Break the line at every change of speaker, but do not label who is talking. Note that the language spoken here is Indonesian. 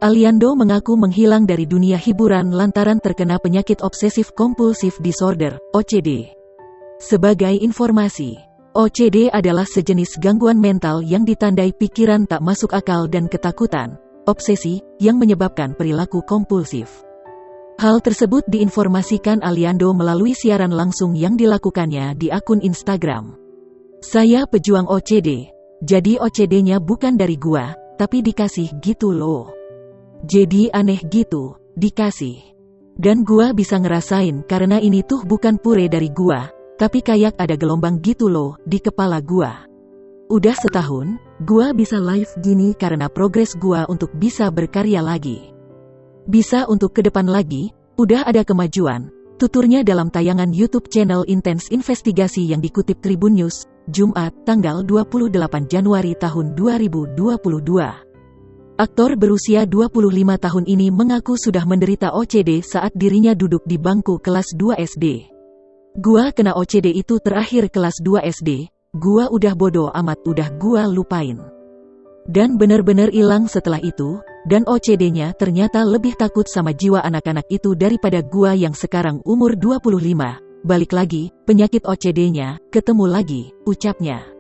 Aliando mengaku menghilang dari dunia hiburan lantaran terkena penyakit obsesif kompulsif disorder, OCD. Sebagai informasi, OCD adalah sejenis gangguan mental yang ditandai pikiran tak masuk akal dan ketakutan, obsesi, yang menyebabkan perilaku kompulsif. Hal tersebut diinformasikan Aliando melalui siaran langsung yang dilakukannya di akun Instagram. "Saya pejuang OCD, jadi OCD-nya bukan dari gua, tapi dikasih gitu loh. Jadi aneh gitu, dikasih. Dan gua bisa ngerasain karena ini tuh bukan pure dari gua, tapi kayak ada gelombang gitu loh di kepala gua. Udah setahun, gua bisa live gini karena progres gua untuk bisa berkarya lagi. Bisa untuk ke depan lagi, udah ada kemajuan," tuturnya dalam tayangan YouTube channel Intens Investigasi yang dikutip Tribun News, Jumat, tanggal 28 Januari tahun 2022. Aktor berusia 25 tahun ini mengaku sudah menderita OCD saat dirinya duduk di bangku kelas 2 SD. "Gua kena OCD itu terakhir kelas 2 SD, gua udah bodoh amat udah gua lupain. Dan bener-bener ilang setelah itu, dan OCD-nya ternyata lebih takut sama jiwa anak-anak itu daripada gua yang sekarang umur 25. Balik lagi, penyakit OCD-nya, ketemu lagi," ucapnya.